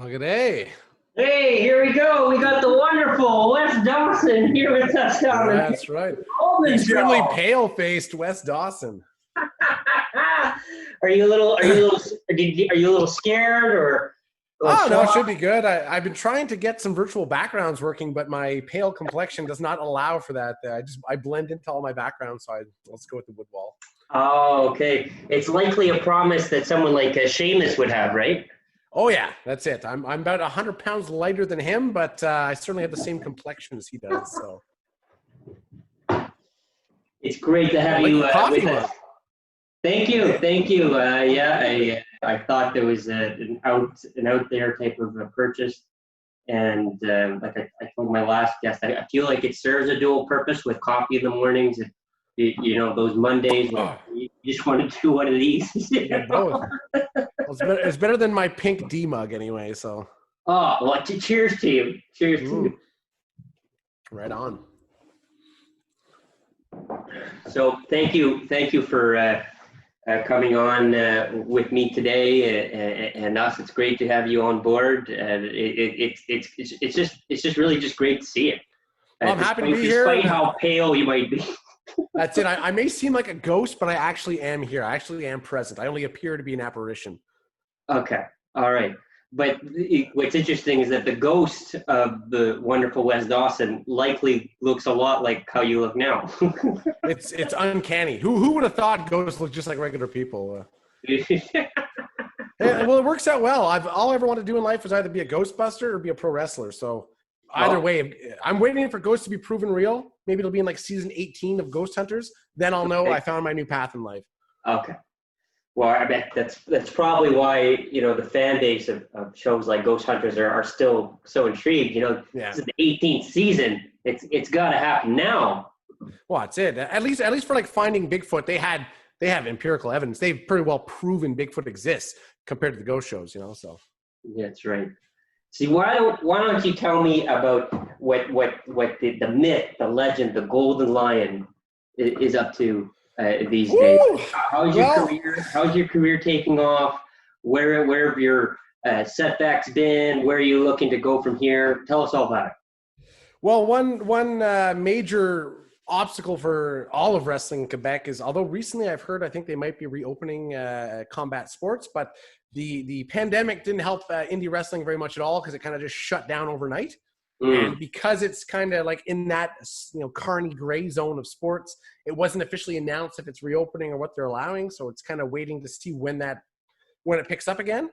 Oh, good day. Hey, here we go. We got the wonderful Wes Dawson here with us on That's right. the Goldman Extremely show. pale-faced Wes Dawson. Are you a little scared or? Oh, no, it should be good. I've been trying to get some virtual backgrounds working, but my pale complexion does not allow for that. I blend into all my backgrounds, so let's go with the wood wall. Oh, okay. It's likely a promise that someone like Seamus would have, right? Oh, yeah, that's it. I'm about 100 pounds lighter than him, but I certainly have the same complexion as he does. So It's great to have like you the coffee with mug. us. Thank you. I thought there was an out there type of a purchase, and like I told my last guest, I feel like it serves a dual purpose with coffee in the mornings. Those Mondays when you just want to do one of these. Yeah, both. Well, it's better than my pink D mug anyway. So. Oh, well, cheers to you. Cheers to you. Right on. So thank you for coming on with me today and us. It's great to have you on board. It's just really just great to see you. Well, I'm happy to be here. Despite how pale you might be. That's it. I may seem like a ghost, but I actually am here. I actually am present. I only appear to be an apparition. Okay. All right. But what's interesting is that the ghost of the wonderful Wes Dawson likely looks a lot like how you look now. It's uncanny. Who would have thought ghosts look just like regular people? Well, it works out well. All I ever wanted to do in life was either be a Ghostbuster or be a pro wrestler. So either way, I'm waiting for ghosts to be proven real. Maybe it'll be in like season 18 of Ghost Hunters. Then I'll know I found my new path in life. Okay. Well, I bet that's probably why, the fan base of shows like Ghost Hunters are still so intrigued. This is the 18th season. It's got to happen now. Well, that's it. At least for like finding Bigfoot, they have empirical evidence. They've pretty well proven Bigfoot exists compared to the ghost shows, so. Yeah, that's right. See, why don't you tell me about what the myth, the legend, the Golden Lion is up to these days? How's your career taking off? Where have your setbacks been? Where are you looking to go from here? Tell us all about it. Well, one major obstacle for all of wrestling in Quebec is, although recently I think they might be reopening combat sports, but the pandemic didn't help indie wrestling very much at all because it kind of just shut down overnight. And because it's kind of like in that carny gray zone of sports, it wasn't officially announced if it's reopening or what they're allowing. So it's kind of waiting to see when it picks up again.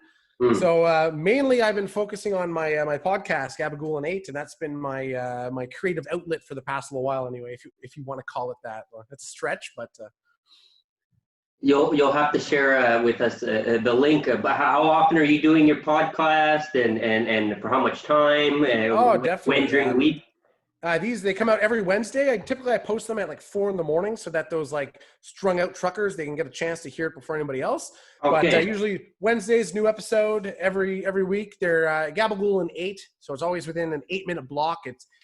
So mainly I've been focusing on my podcast, Gabagool and 8, and that's been my my creative outlet for the past little while anyway, if you want to call it that. Well, that's a stretch, but you'll have to share with us the link. How often are you doing your podcast, and for how much time? Definitely. When during the week? They come out every Wednesday. I post them at like 4 a.m, so that those like strung out truckers, they can get a chance to hear it before anybody else. Okay. But usually Wednesdays, new episode every week. They're Gabagool and 8, so it's always within an 8-minute block.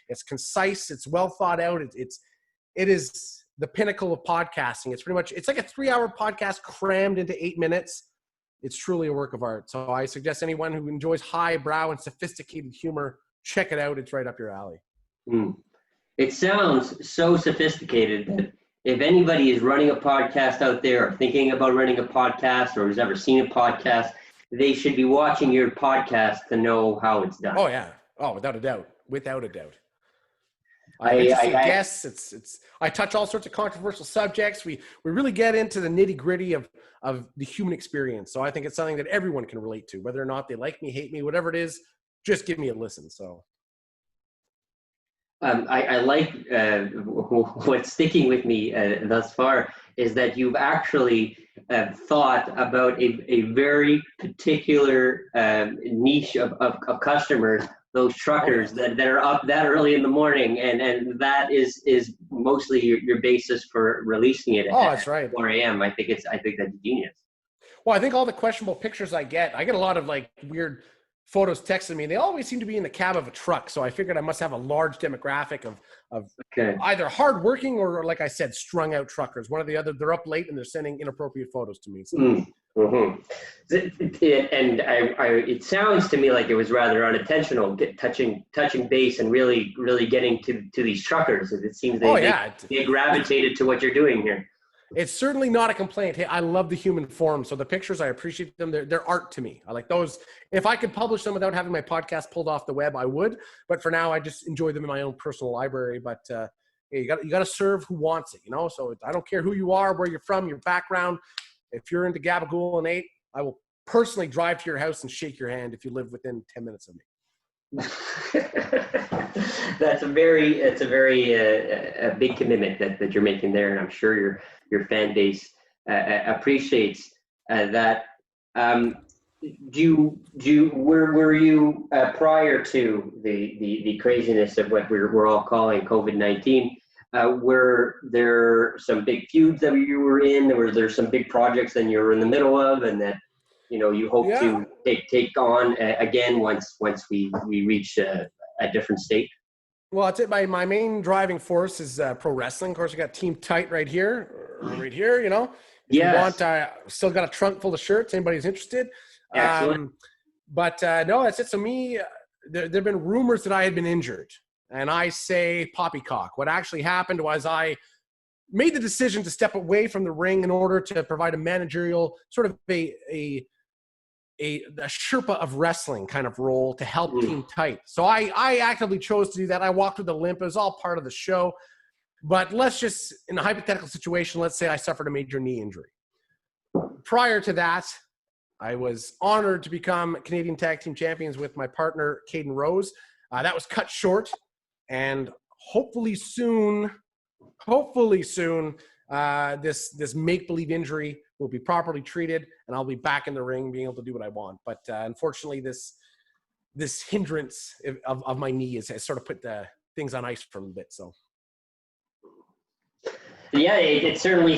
It's concise. It's well thought out. It is the pinnacle of podcasting. It's like a 3-hour podcast crammed into 8 minutes. It's truly a work of art. So I suggest anyone who enjoys highbrow and sophisticated humor, check it out. It's right up your alley. It sounds so sophisticated that if anybody is running a podcast out there or thinking about running a podcast or has ever seen a podcast, they should be watching your podcast to know how it's done. Oh, yeah. Oh, without a doubt. Without a doubt. I touch all sorts of controversial subjects. We really get into the nitty-gritty of the human experience. So I think it's something that everyone can relate to, whether or not they like me, hate me, whatever it is, just give me a listen. So I like what's sticking with me thus far is that you've actually thought about a very particular niche of customers, those truckers that are up that early in the morning, and that is mostly your basis for releasing it that's right. 4 a.m. I think that's genius. Well, I think all the questionable pictures I get a lot of like weird photos texted me. They always seem to be in the cab of a truck. So I figured I must have a large demographic of either hardworking or, like I said, strung out truckers. One or the other. They're up late and they're sending inappropriate photos to me. So. Mm-hmm. And it sounds to me like it was rather unintentional, touching base and really getting to these truckers. It seems they gravitated to what you're doing here. It's certainly not a complaint. Hey, I love the human form. So the pictures, I appreciate them. They're art to me. I like those. If I could publish them without having my podcast pulled off the web, I would. But for now, I just enjoy them in my own personal library. But you got to serve who wants it, you know? So I don't care who you are, where you're from, your background. If you're into Gabagool and 8, I will personally drive to your house and shake your hand if you live within 10 minutes of me. It's a very big commitment that you're making there, and I'm sure your fan base appreciates that. Were you prior to the craziness of what we're all calling COVID-19? Were there some big feuds that you were in? Were there some big projects that you were in the middle of, and that you hope to take on again once we reach a different state? Well, that's it. My main driving force is pro wrestling. Of course, we got Team Tight right here. If you want, still got a trunk full of shirts. Anybody's interested? Excellent. No, that's it. So me, there've been rumors that I had been injured, and I say poppycock. What actually happened was I made the decision to step away from the ring in order to provide a managerial sort of a Sherpa of wrestling kind of role to help Team Tight. So I actively chose to do that. I walked with a limp. It was all part of the show. But let's just, in a hypothetical situation, let's say I suffered a major knee injury. Prior to that, I was honored to become Canadian Tag Team Champions with my partner, Caden Rose. That was cut short. And hopefully soon, this make-believe injury will be properly treated, and I'll be back in the ring being able to do what I want. But unfortunately, this hindrance of my knee has sort of put the things on ice for a little bit. So. Yeah, it certainly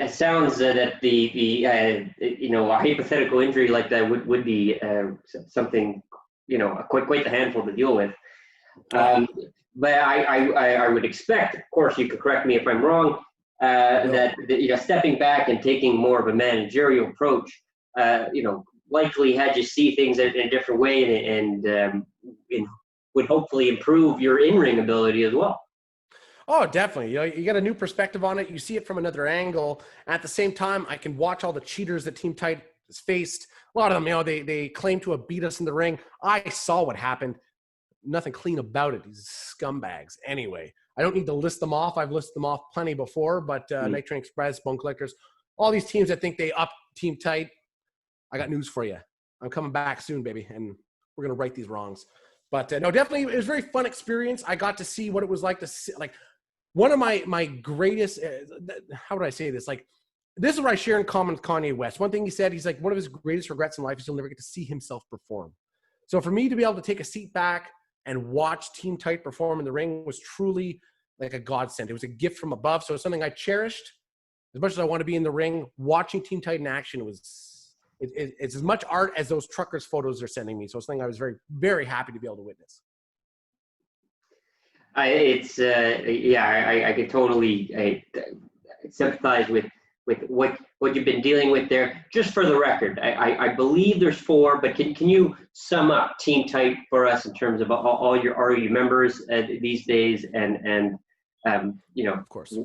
sounds that a hypothetical injury like that would be something, quite the handful to deal with. But I would expect, of course, you could correct me if I'm wrong, that stepping back and taking more of a managerial approach, likely had you see things in a different way and would hopefully improve your in-ring ability as well. Oh, definitely. You got a new perspective on it. You see it from another angle. At the same time, I can watch all the cheaters that Team Tight has faced. A lot of them, they claim to have beat us in the ring. I saw what happened. Nothing clean about it. These scumbags. Anyway, I don't need to list them off. I've listed them off plenty before, but Night Train Express, Bone Collectors, all these teams that think they up Team Tight, I got news for you. I'm coming back soon, baby, and we're going to right these wrongs. But no, definitely, it was a very fun experience. I got to see what it was like to see, one of my greatest, how would I say this? This is what I share in common with Kanye West. One thing he said, he's like, one of his greatest regrets in life is he'll never get to see himself perform. So for me to be able to take a seat back and watch Team Tight perform in the ring was truly like a godsend. It was a gift from above. So it's something I cherished. As much as I want to be in the ring, watching Team Tight in action it's as much art as those truckers photos they're sending me. So it's something I was very, very happy to be able to witness. I could totally sympathize with what you've been dealing with there. Just for the record, I believe there's 4, but can you sum up Team Tight for us in terms of all your members these days and of course,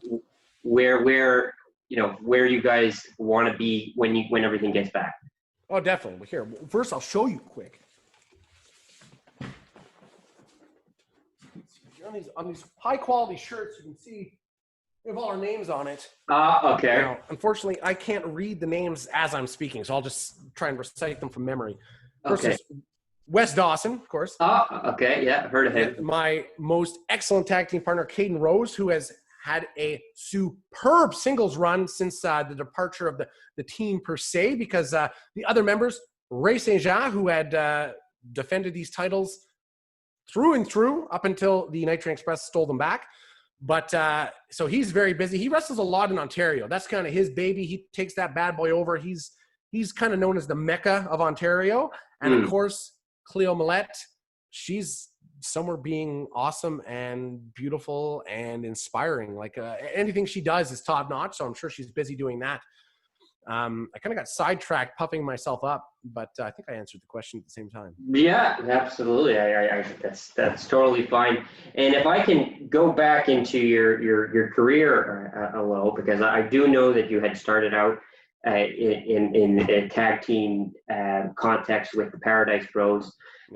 where you guys want to be when everything gets back? Oh, definitely. Well, here, first I'll show you quick. On these high quality shirts, you can see we have all our names on it. Okay. Now, unfortunately, I can't read the names as I'm speaking, so I'll just try and recite them from memory. First is Wes Dawson, of course. Okay. Yeah, heard of him. My most excellent tag team partner, Caden Rose, who has had a superb singles run since the departure of the team per se, because the other members, Ray St. Jean, who had defended these titles through and through up until the Night Train Express stole them back. But so he's very busy. He wrestles a lot in Ontario. That's kind of his baby. He takes that bad boy over. He's kind of known as the Mecca of Ontario. And of course, Cleo Millette, she's somewhere being awesome and beautiful and inspiring. Like anything she does is top notch. So I'm sure she's busy doing that. I kind of got sidetracked puffing myself up, but I think I answered the question at the same time. Yeah, absolutely. I that's totally fine. And if I can go back into your career a little, because I do know that you had started out in a tag team context with the Paradise Bros,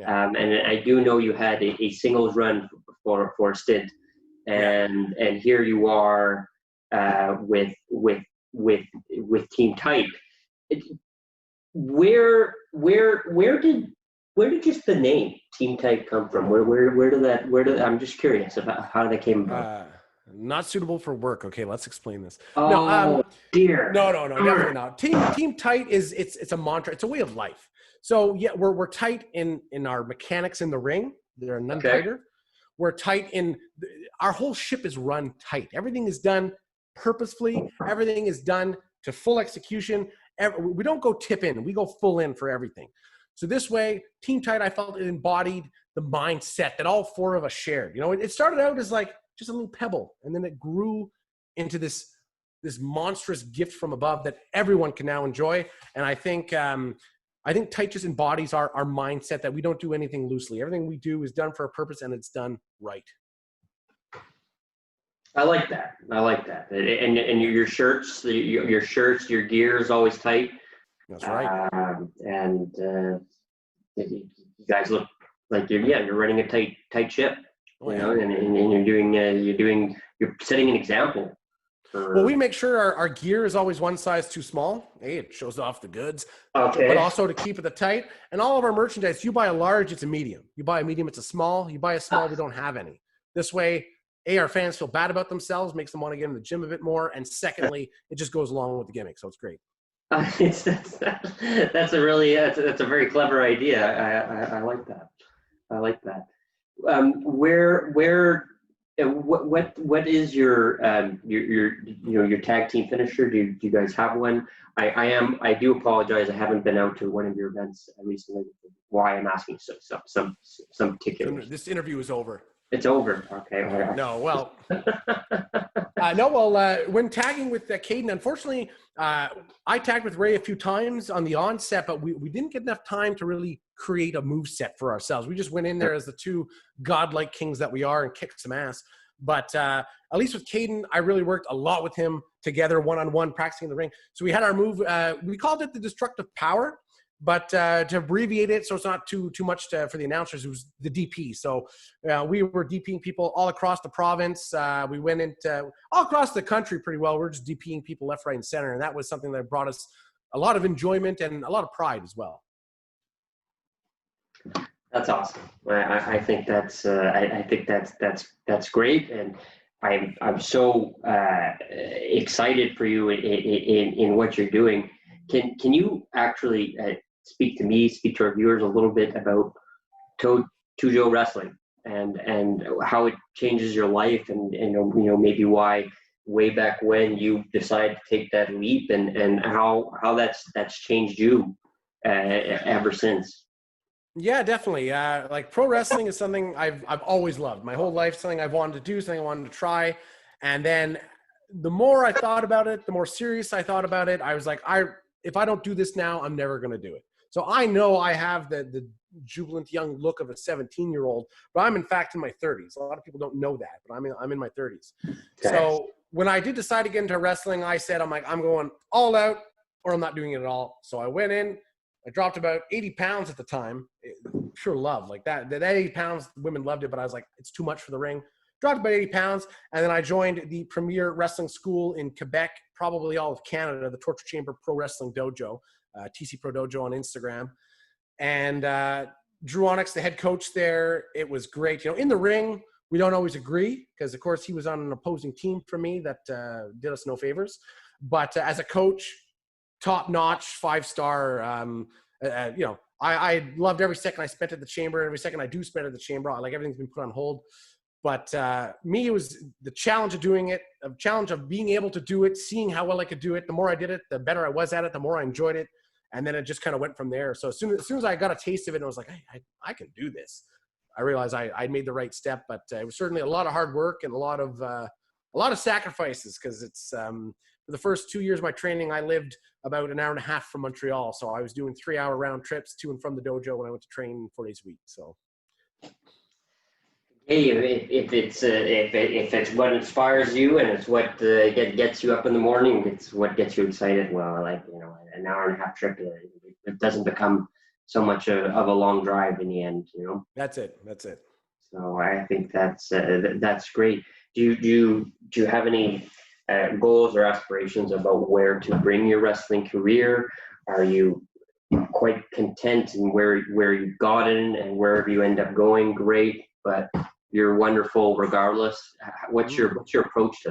and I do know you had a singles run for a stint, and here you are with Team Type. Where did just the name Team Type come from? I'm just curious about how that came about. Not suitable for work. Okay, let's explain this. Oh, dear. No, definitely not. Team Tight is it's a mantra. It's a way of life. So yeah, we're tight in our mechanics in the ring. They're none tighter. We're tight our whole ship is run tight. Everything is done purposefully. Everything is done to full execution. We don't go tip in. We go full in for everything. So this way, Team Tight, I felt it embodied the mindset that all four of us shared. You know, it started out as like just a little pebble, and then it grew into this monstrous gift from above that everyone can now enjoy. And I think Tight just embodies our mindset that we don't do anything loosely. Everything we do is done for a purpose, and it's done right. I like that. And your shirts, your gear is always tight. That's right. You guys look like you're running a tight ship. You know, and you're setting an example. Well, we make sure our gear is always one size too small. Hey, it shows off the goods. Okay. But also to keep it tight. And all of our merchandise, you buy a large, it's a medium. You buy a medium, it's a small. You buy a small, we don't have any. This way, our fans feel bad about themselves, makes them want to get in the gym a bit more. And secondly, it just goes along with the gimmick. So it's great. That's a very clever idea. I like that. What is your tag team finisher? Do you guys have one? I do apologize. I haven't been out to one of your events recently. Why I'm asking some particulars. This interview is over. It's over. Okay. No, well, when tagging with Caden, unfortunately, I tagged with Ray a few times on the onset, but we didn't get enough time to really create a move set for ourselves. We just went in there as the two godlike kings that we are and kicked some ass. But at least with Caden, I really worked a lot with him together, one-on-one, practicing in the ring. So we had our move. We called it the Destructive Power. But to abbreviate it so it's not too much for the announcers, it was the DP. So we were DPing people all across the province. We went into all across the country pretty well. We're just DPing people left, right, and center. And that was something that brought us a lot of enjoyment and a lot of pride as well. That's awesome. I think that's great, and I'm so excited for you in what you're doing. Can you actually speak to our viewers a little bit about Tujo Wrestling and how it changes your life, and maybe why way back when you decided to take that leap, and how that's changed you ever since? Yeah, definitely. Like pro wrestling is something I've always loved. My whole life, something I've wanted to do, something I wanted to try. And then the more I thought about it, the more serious I thought about it. I was like, if I don't do this now, I'm never going to do it. So I know I have the jubilant young look of a 17-year-old, but I'm in fact in my 30s. A lot of people don't know that, but I'm in my 30s. Okay. So when I did decide to get into wrestling, I said, I'm going all out or I'm not doing it at all. So I went in. I dropped about 80 pounds at the time. Pure love. Like that 80 pounds, women loved it, but I was like, it's too much for the ring. Dropped about 80 pounds. And then I joined the premier wrestling school in Quebec, probably all of Canada, the Torture Chamber Pro Wrestling Dojo, TC Pro Dojo on Instagram. And Drew Onyx, the head coach there, it was great. In the ring, we don't always agree because, of course, he was on an opposing team for me that did us no favors. But as a coach, top-notch, 5-star. I loved every second I spent at the chamber. Every second I do spend at the chamber, like everything's been put on hold. But me, it was the challenge of doing it, the challenge of being able to do it, seeing how well I could do it. The more I did it, the better I was at it, the more I enjoyed it. And then it just kind of went from there. So as soon as I got a taste of it, and I was like, I can do this. I realized I made the right step, but it was certainly a lot of hard work and a lot of sacrifices, because it's for the first 2 years of my training, I lived about an hour and a half from Montreal. So I was doing 3-hour round trips to and from the dojo when I went to train 4 days a week. So. Hey, if it's what inspires you and it's what gets you up in the morning, it's what gets you excited. Well, like, an hour and a half trip, it doesn't become so much of a long drive in the end. That's it. So I think that's great. Do you have any goals or aspirations about where to bring your wrestling career? Are you quite content in where you've gotten, and wherever you end up going, great, but you're wonderful regardless? What's your approach to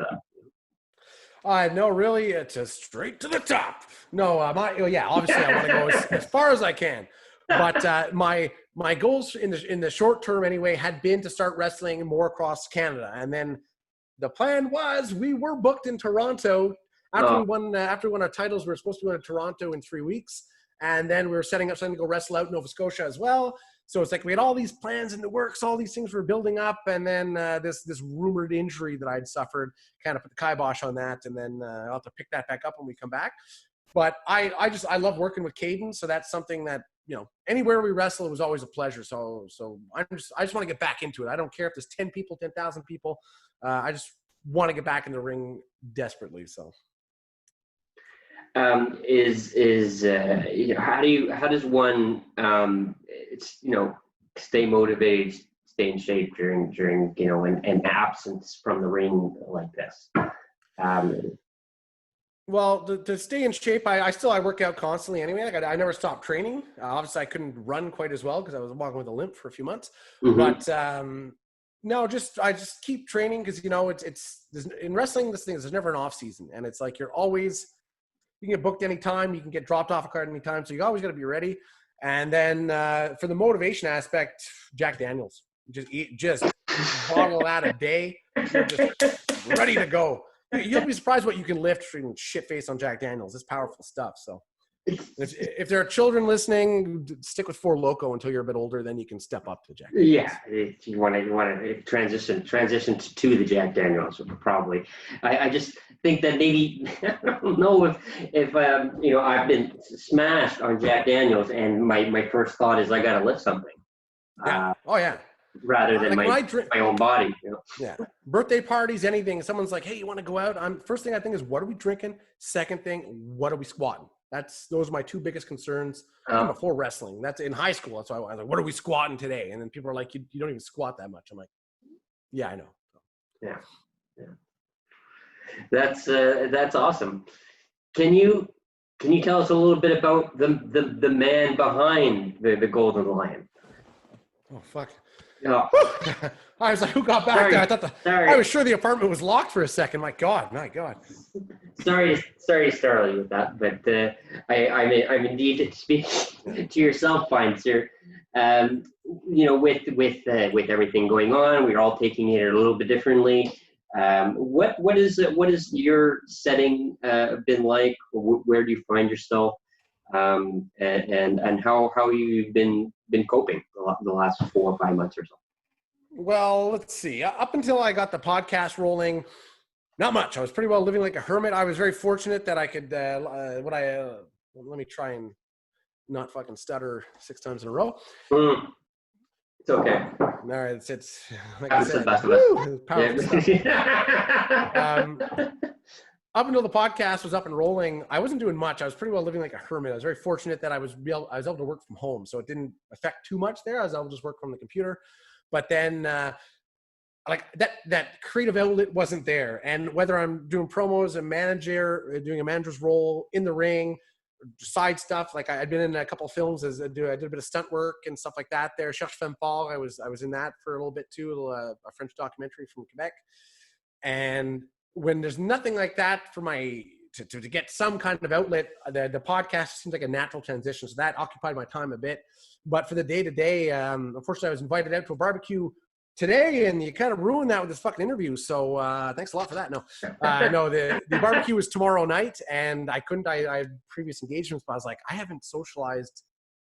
that? No, really, it's just straight to the top. No, obviously I want to go as far as I can. But my goals in the short term anyway had been to start wrestling more across Canada, and then the plan was we were booked in Toronto after we won our titles. We were supposed to go to Toronto in 3 weeks, and then we were setting up something to go wrestle out in Nova Scotia as well. So it's like we had all these plans in the works, all these things were building up, and then this rumored injury that I'd suffered kind of put the kibosh on that, and then I'll have to pick that back up when we come back. But I love working with Caden, so that's something that, anywhere we wrestle, it was always a pleasure. So I just want to get back into it. I don't care if there's 10 people, 10,000 people. I just want to get back in the ring desperately. So. How does one stay motivated, stay in shape during an absence from the ring like this? Well, to stay in shape, I work out constantly anyway. Like I never stopped training. Obviously, I couldn't run quite as well because I was walking with a limp for a few months. Mm-hmm. But no, I just keep training because it's in wrestling. This thing is there's never an off season, and it's like you can get booked anytime, you can get dropped off a card anytime, so you always got to be ready. And then for the motivation aspect, Jack Daniels, just bottle that a day, you're just ready to go. You'll be surprised what you can lift from shit face on Jack Daniels. It's powerful stuff. So if there are children listening, stick with Four Loko until you're a bit older, then you can step up to Jack Daniels. Yeah, if you want to transition to the Jack Daniels, probably. I just think that maybe I don't know if I've been smashed on Jack Daniels, and my first thought is I got to lift something. Yeah. Rather than my own body. Yeah. Birthday parties, anything. Someone's like, hey, you want to go out? First thing I think is, what are we drinking? Second thing, what are we squatting? Those are my two biggest concerns before wrestling. That's in high school. That's why I was like, what are we squatting today? And then people are like, you don't even squat that much. I'm like, yeah, I know. Yeah. That's awesome. Can you tell us a little bit about the man behind the Golden Lion? Oh, fuck. Oh. I was like, who got back there? I was sure the apartment was locked for a second. My God. Sorry to startle you with that, but I'm indeed speaking to yourself, fine sir. With everything going on, we're all taking it a little bit differently. What is your setting been like? Where do you find yourself? And how you've been coping the last 4 or 5 months or so? Well, let's see. Up until I got the podcast rolling, not much. I was pretty well living like a hermit. I was very fortunate that I could. Let me try and not fucking stutter 6 times in a row. It's okay. All right, it's like I said, powerful stuff. Up until the podcast was up and rolling, I wasn't doing much. I was pretty well living like a hermit. I was very fortunate that I was able to work from home, so it didn't affect too much there. I was able to just work from the computer. But then, like that creative outlet wasn't there. And whether I'm doing promos, doing a manager's role in the ring, side stuff, like I'd been in a couple of films I did a bit of stunt work and stuff like that there. Cherche Femme Fall, I was in that for a little bit too, a French documentary from Quebec. And when there's nothing like that for to get some kind of outlet, the podcast seems like a natural transition. So that occupied my time a bit. But for the day-to-day, unfortunately, I was invited out to a barbecue today, and you kind of ruined that with this fucking interview. So thanks a lot for that. No, no, the barbecue was tomorrow night, and I had previous engagements, but I was like, I haven't socialized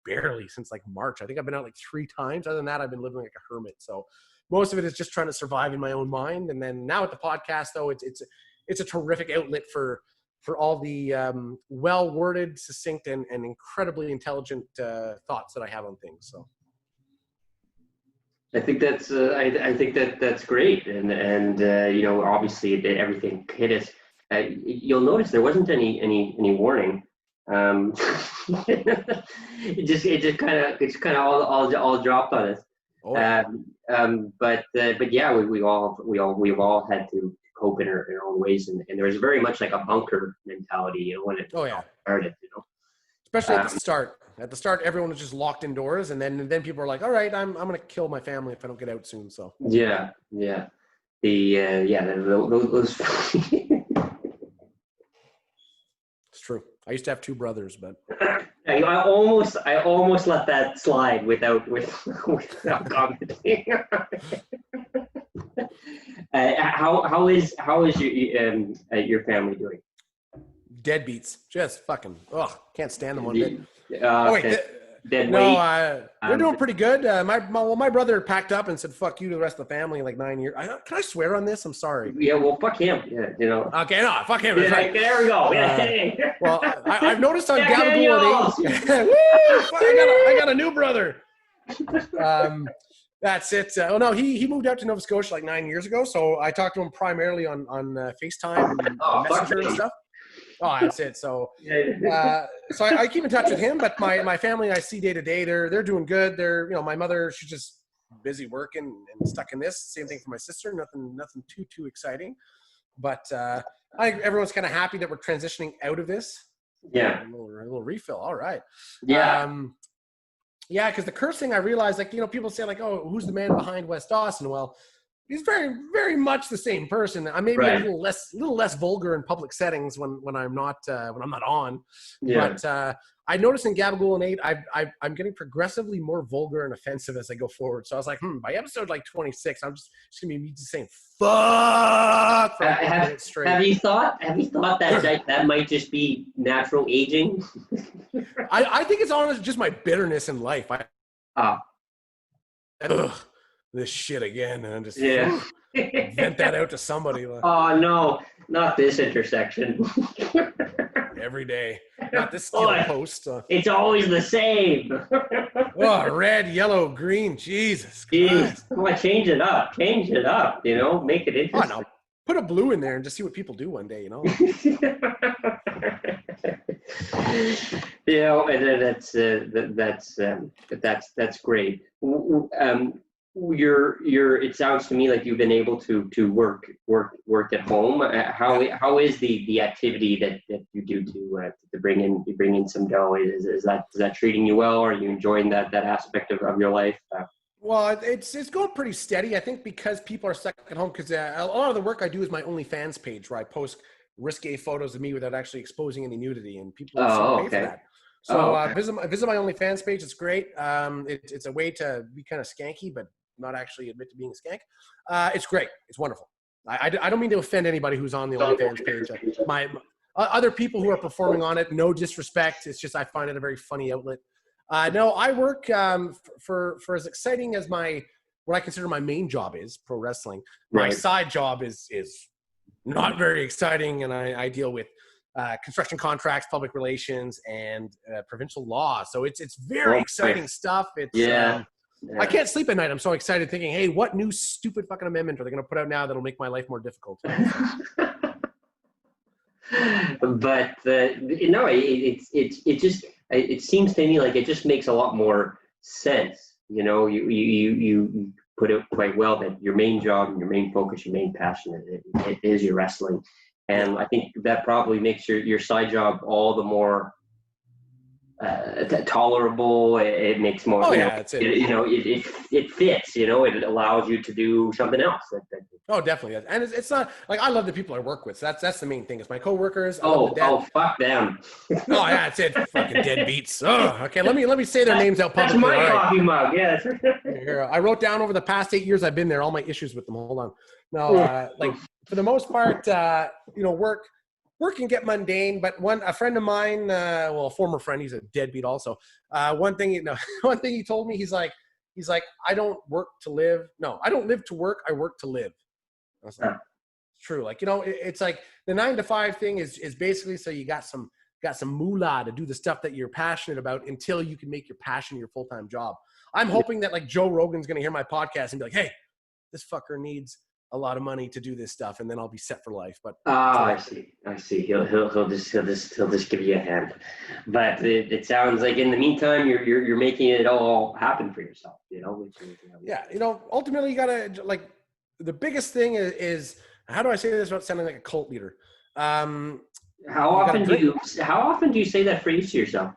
barely since like March. I think I've been out like 3 times. Other than that, I've been living like a hermit. So most of it is just trying to survive in my own mind. And then now with the podcast, though, it's a terrific outlet for all the well-worded, succinct, and incredibly intelligent thoughts that I have on things. So I think that's that's great, and you know, obviously everything hit us. You'll notice there wasn't any warning. It just kind of all dropped on us. Oh, yeah. But yeah, we've all had to cope in our own ways, and there was very much like a bunker mentality, you know, when it started, you know. Especially at the start. At the start, everyone was just locked indoors, and then people are like, "All right, I'm gonna kill my family if I don't get out soon." So yeah. Those it's true. I used to have 2 brothers, but I almost let that slide without commenting. How is your family doing? deadbeats, just fucking can't stand them one bit. Dead no, weight. they're doing pretty good. My brother packed up and said "fuck you" to the rest of the family in like 9 years. Can I swear on this? I'm sorry. Yeah, well, fuck him. Yeah, you know. Okay, no, fuck him. Yeah, right. There we go. Well, I've noticed on Gabagool and I got a new brother. That's it. No, he moved out to Nova Scotia like 9 years ago. So I talked to him primarily on FaceTime and Messenger and stuff. Oh, that's it. So, so I keep in touch with him, but my family I see day to day. They're doing good. They're, you know, my mother, she's just busy working and stuck in this. Same thing for my sister. Nothing too exciting, but I think everyone's kind of happy that we're transitioning out of this. Yeah, a little refill. All right. Yeah. Yeah, because the cursing, I realized, like, you know, people say like, "Oh, who's the man behind Wes Dawson?" Well, he's very, very much the same person. I may be a little less vulgar in public settings when I'm not on. Yeah. But I noticed in Gabagool and 8, I'm getting progressively more vulgar and offensive as I go forward. So I was like, by episode like 26, I'm just gonna be me just saying "fuck" for like 1 minute straight. Have you thought that might just be natural aging? I think it's honestly just my bitterness in life. This shit again, and just vent that out to somebody. Oh no, not this intersection. Every day, not this skill post. It's always the same. Red, yellow, green. Jesus Christ. Come on, change it up. You know, make it interesting. Oh no, put a blue in there and just see what people do one day. You know. You know, and that's great. It sounds to me like you've been able to work at home. How is the activity that you do to bring in some dough? Is that treating you well? Are you enjoying that aspect of your life? Well, it's going pretty steady. I think because people are stuck at home, because a lot of the work I do is my OnlyFans page, where I post risque photos of me without actually exposing any nudity, and people pay for that. So visit my OnlyFans page. It's great. It's a way to be kind of skanky, but not actually admit to being a skank. It's great. It's wonderful. I don't mean to offend anybody who's on the OnlyFans page. My other people who are performing on it, no disrespect. It's just I find it a very funny outlet. No, I work for as exciting as what I consider my main job is, pro wrestling. My side job is not very exciting, and I deal with construction contracts, public relations, and provincial law. So it's very exciting stuff. It's I can't sleep at night. I'm so excited thinking, hey, what new stupid fucking amendment are they going to put out now that'll make my life more difficult? But no, it seems to me like it just makes a lot more sense. You know, you put it quite well that your main job and your main focus, your main passion, it is your wrestling, and I think that probably makes your side job all the more tolerable. It makes more, Oh you know, yeah, it's it. it fits, you know, it allows you to do something else. Oh, definitely. And it's not like I love the people I work with. So that's the main thing. It's my coworkers. I love them to death. Oh, fuck them. Oh yeah, it's it. Fucking deadbeats. Oh, okay. Let me say their names out That's publicly. my All right. coffee mug. Yeah. Here, I wrote down over the past 8 years I've been there all my issues with them. Hold on. No, like for the most part, work can get mundane. But a friend of mine, a former friend, he's a deadbeat also. One thing, one thing he told me, he's like, I don't work to live. No, I don't live to work. I work to live. I was like, it's true. Like, it's like the 9 to 5 thing is basically so you got some moolah to do the stuff that you're passionate about until you can make your passion your full-time job. I'm hoping that like Joe Rogan's going to hear my podcast and be like, hey, this fucker needs a lot of money to do this stuff, and then I'll be set for life. But I see. He'll just give you a hand. But it sounds like in the meantime you're making it all happen for yourself. You know. Yeah, ultimately you gotta like the biggest thing is how do I say this without sounding like a cult leader? How often do you say that phrase to yourself?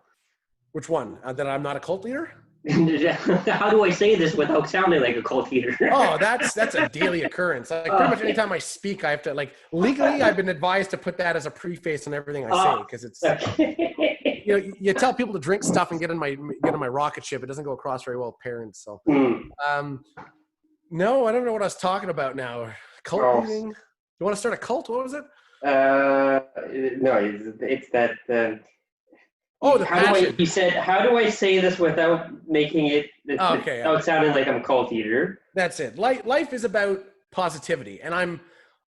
Which one? That I'm not a cult leader? How do I say this without sounding like a cult leader? Oh, that's a daily occurrence. Like pretty much anytime I speak, I have to like legally. I've been advised to put that as a preface on everything I say because it's you tell people to drink stuff and get in my rocket ship. It doesn't go across very well with parents. So no, I don't know what I was talking about now. Cult leading. You want to start a cult? What was it? No, it's that. The passion. He said, how do I say this without making it, without sounding like I'm a cult eater? That's it. Life is about positivity. And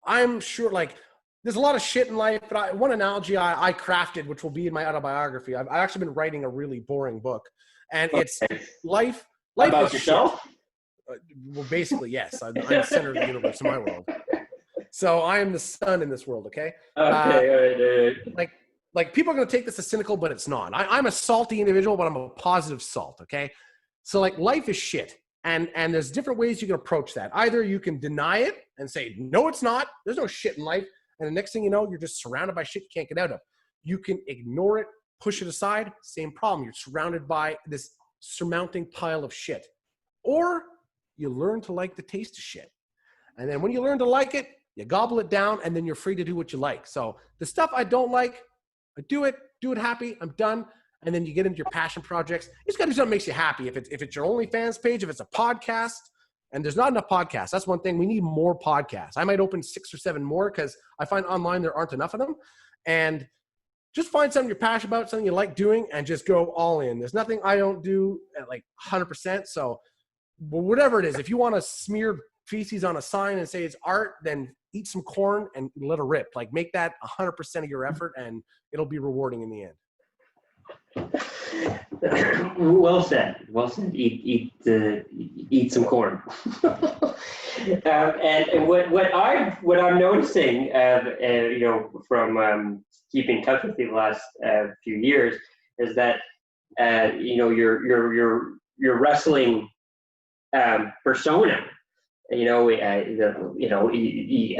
I'm sure like there's a lot of shit in life, but one analogy I crafted, which will be in my autobiography. I've actually been writing a really boring book, and it's life about is yourself? Shit. Well, basically, yes. I'm the center of the universe in my world. So I am the sun in this world, okay? Okay, all right. Like people are going to take this as cynical, but it's not. I'm a salty individual, but I'm a positive salt. Okay. So like life is shit. And there's different ways you can approach that. Either you can deny it and say, no, it's not. There's no shit in life. And the next thing you know, you're just surrounded by shit you can't get out of. You can ignore it, push it aside. Same problem. You're surrounded by this surmounting pile of shit. Or you learn to like the taste of shit. And then when you learn to like it, you gobble it down and then you're free to do what you like. So the stuff I don't like, I do it happy, I'm done. And then you get into your passion projects. You just got to do something that makes you happy. If it's your OnlyFans page, if it's a podcast, and there's not enough podcasts. That's one thing. We need more podcasts. I might open 6 or 7 more because I find online there aren't enough of them. And just find something you're passionate about, something you like doing, and just go all in. There's nothing I don't do at like 100%. So whatever it is, if you want to smear feces on a sign and say it's art, then eat some corn and let it rip. Like make that 100% of your effort, and it'll be rewarding in the end. Well said. Eat some corn. And what I'm noticing, from keeping in touch with you the last few years, is that your wrestling persona. I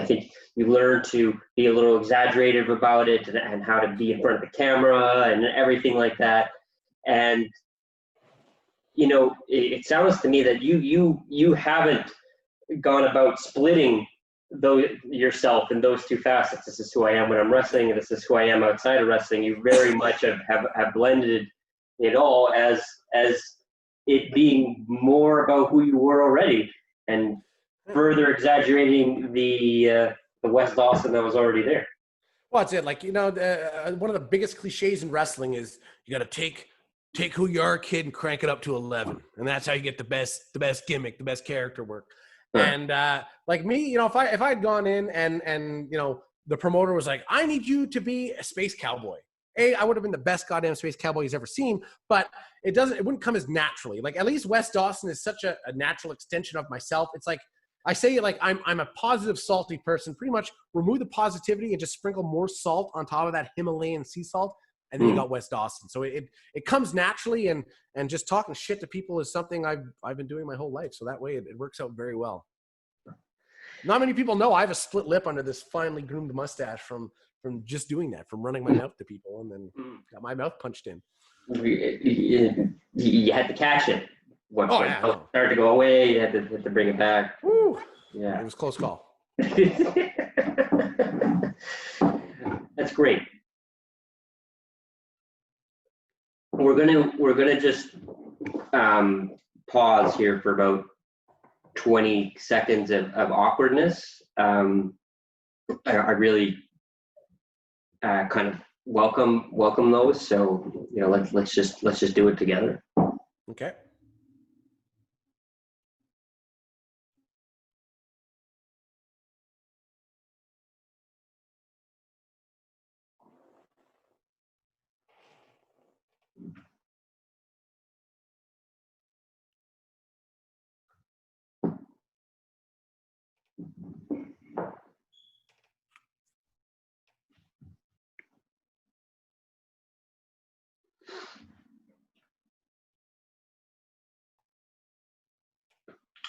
think you learn to be a little exaggerative about it and how to be in front of the camera and everything like that. And, it sounds to me that you haven't gone about splitting yourself in those two facets. This is who I am when I'm wrestling, and this is who I am outside of wrestling. You very much have blended it all as it being more about who you were already, and further exaggerating the Wes Dawson that was already there. Well, that's it. Like, one of the biggest cliches in wrestling is you got to take who you are, kid, and crank it up to 11. And that's how you get the best gimmick, the best character work. Huh. And like me, if I'd gone in and the promoter was like, I need you to be a space cowboy. I would have been the best goddamn space cowboy he's ever seen, but it wouldn't come as naturally. Like, at least Wes Dawson is such a natural extension of myself. It's like, I say like I'm a positive, salty person. Pretty much remove the positivity and just sprinkle more salt on top of that Himalayan sea salt, and then you got Wes Dawson. So it comes naturally, and just talking shit to people is something I've been doing my whole life. So that way it works out very well. Not many people know I have a split lip under this finely groomed mustache from just doing that, from running my mouth to people and then got my mouth punched in. you had to catch it. When Oh, it yeah, no. started to go away, you had to bring it back. Woo. Yeah. It was a close call. That's great. We're gonna just pause here for about 20 seconds of awkwardness. I really kind of welcome those. So let's just do it together. Okay.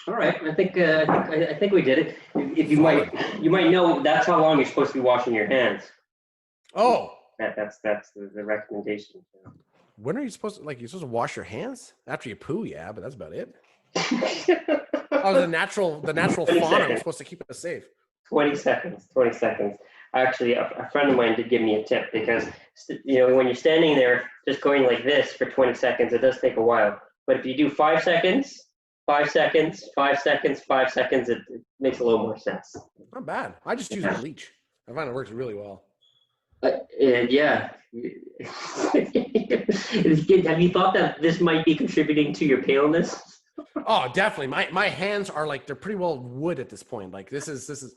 All right, I think we did it. If you Solid. might know, that's how long you're supposed to be washing your hands. Oh. That's the recommendation. When are you supposed to, you're supposed to wash your hands? After you poo, yeah, but that's about it. Oh, the natural fauna was supposed to keep us safe. 20 seconds. Actually, a friend of mine did give me a tip because, when you're standing there just going like this for 20 seconds, it does take a while. But if you do 5 seconds, 5 seconds, 5 seconds, 5 seconds, it makes a little more sense. Not bad. I just use bleach. I find it works really well. Yeah. Have you thought that this might be contributing to your paleness? Oh, definitely. My hands are they're pretty well wood at this point. This is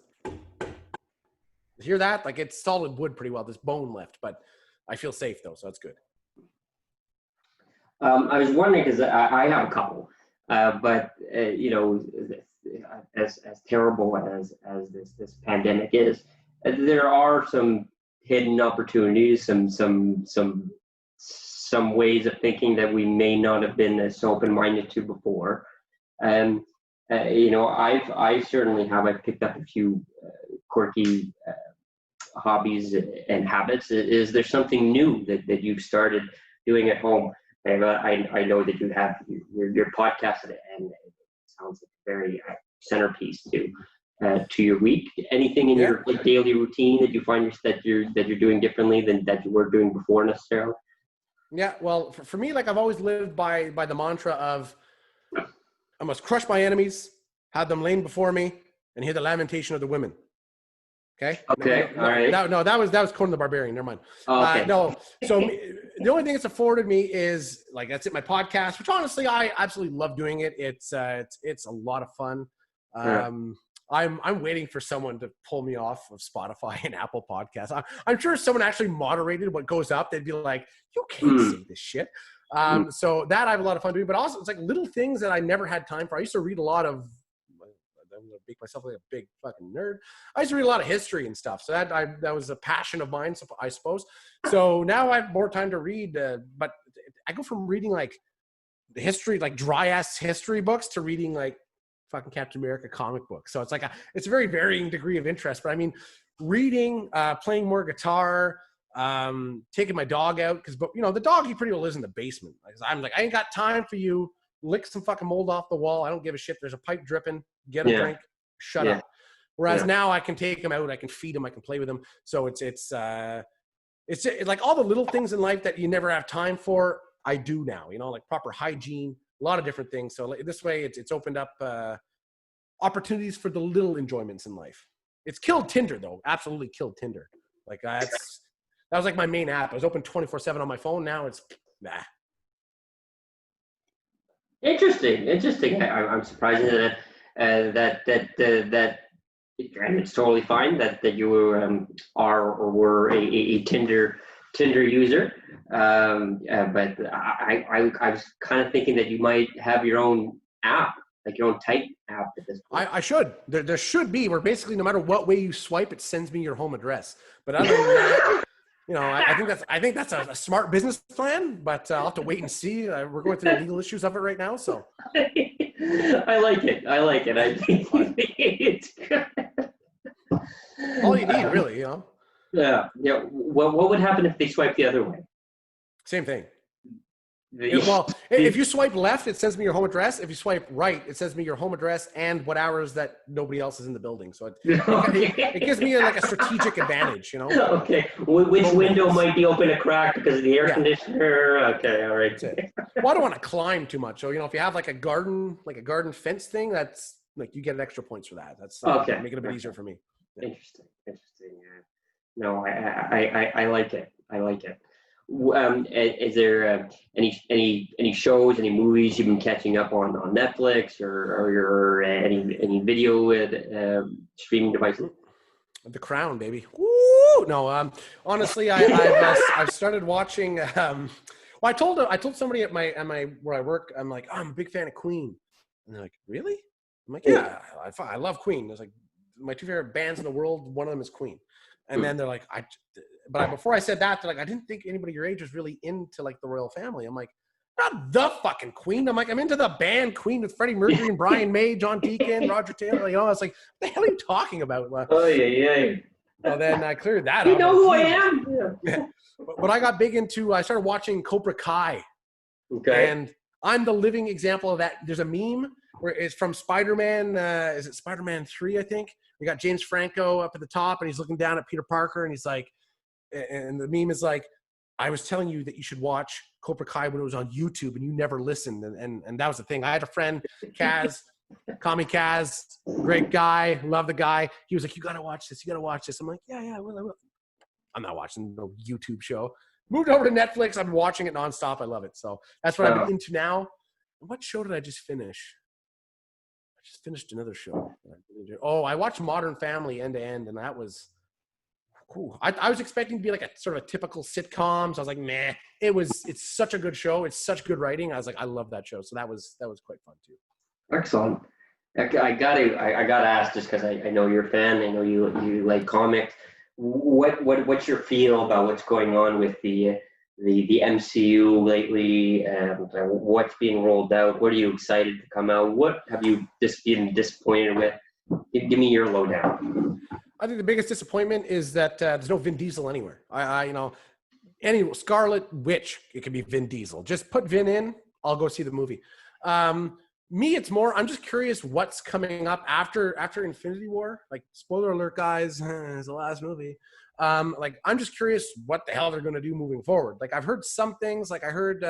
hear that? It's solid wood pretty well. There's bone left, but I feel safe though, so that's good. I was wondering because I have a couple, but as terrible as this pandemic is, there are some hidden opportunities, some ways of thinking that we may not have been as open-minded to before. And I certainly have. I've picked up a few quirky hobbies and habits. Is there something new that you've started doing at home? And I know that you have your podcast, and it sounds like a very centerpiece to your week. Anything in your daily routine that you find that you're doing differently than that you were doing before necessarily? Yeah, well, for me, I've always lived by the mantra of I must crush my enemies, have them laid before me, and hear the lamentation of the women. Okay. Okay. No, all right. That was Conan the Barbarian. Never mind. Okay. No. So the only thing it's afforded me is that's it. My podcast, which honestly I absolutely love doing it. It's a lot of fun. I'm waiting for someone to pull me off of Spotify and Apple Podcasts. I'm sure if someone actually moderated what goes up, they'd be like, "You can't say this shit." So that I have a lot of fun doing. But also, it's little things that I never had time for. I used to read a lot of. I'm gonna make myself like a big fucking nerd. I used to read a lot of history and stuff, so that was a passion of mine, I suppose. So now I have more time to read, but I go from reading the history, dry ass history books, to reading fucking Captain America comic books. So it's a very varying degree of interest. But I mean, reading, playing more guitar, taking my dog out because the dog he pretty well lives in the basement. I'm I ain't got time for you. Lick some fucking mold off the wall. I don't give a shit. There's a pipe dripping. Get a drink. Shut up. Whereas now I can take him out. I can feed him. I can play with him. So it's all the little things in life that you never have time for. I do now. Proper hygiene, a lot of different things. So this way, it's opened up opportunities for the little enjoyments in life. It's killed Tinder though. Absolutely killed Tinder. That was my main app. I was open 24/7 on my phone. Now it's nah. Interesting. I'm surprised that and it's totally fine that you are or were a Tinder user. But I was kind of thinking that you might have your own app, your own type app at this point. I should. There should be, where basically no matter what way you swipe, it sends me your home address. But other than that, I think that's a smart business plan. But I'll have to wait and see. We're going through the legal issues of it right now. So I like it. I think it's good. All you need, really, Yeah. What would happen if they swipe the other way? Same thing. Well, if you swipe left, it sends me your home address. If you swipe right, it sends me your home address and what hours that nobody else is in the building. So it gives me like a strategic advantage, you know? Okay. Which window might be open a crack because of the air Yeah. conditioner? Okay, all right. That's it. Well, I don't want to climb too much. So, you know, if you have like a garden fence thing, that's like you get extra points for that. That's Okay. make it a bit easier for me. Yeah. Interesting. Yeah. No, I like it. I like it. Is there any shows, any movies you've been catching up on Netflix or your any video streaming devices? The Crown, baby. Woo! No, honestly, I've started watching. Well, I told somebody at my where I work, I'm like, oh, I'm a big fan of Queen, and they're like, really? I'm like, yeah, I love Queen. It's like my two favorite bands in the world. One of them is Queen, and then they're like, before I said that, they're like, I didn't think anybody your age was really into like the royal family. I'm like, not the fucking Queen. I'm like, I'm into the band Queen with Freddie Mercury and Brian May, John Deacon, Roger Taylor. You know, it's like, what the hell are you talking about? Oh yeah. Well, then I cleared that up. You know who I am? Yeah. But I got big into, I started watching Cobra Kai. Okay. And I'm the living example of that. There's a meme where it's from Spider-Man. Is it Spider-Man 3, I think? We got James Franco up at the top and he's looking down at Peter Parker and he's like, and the meme is like, I was telling you that you should watch Cobra Kai when it was on YouTube and you never listened. And that was the thing. I had a friend, Kaz, call me Kaz, great guy, love the guy. He was like, you got to watch this. You got to watch this. I'm like, yeah, I will. I'm not watching no YouTube show. Moved over to Netflix. I've been watching it nonstop. I love it. So that's what I've been into now. What show did I just finish? I just finished another show. Oh, I watched Modern Family end to end, and that was cool. I was expecting to be like a sort of a typical sitcom. So I was like, nah. It's such a good show. It's such good writing. I was like, I love that show. So that was quite fun too. Excellent. I gotta ask just because I know you're a fan. I know you like comics. What's your feel about what's going on with the MCU lately? What's being rolled out? What are you excited to come out? What have you just been disappointed with? Give me your lowdown. I think the biggest disappointment is that there's no Vin Diesel anywhere. Any Scarlet Witch, it could be Vin Diesel. Just put Vin in, I'll go see the movie. Me, it's more, I'm just curious what's coming up after Infinity War. Like, spoiler alert, guys, it's the last movie. Like, I'm just curious what the hell they're going to do moving forward. Like, I've heard some things. Like, I heard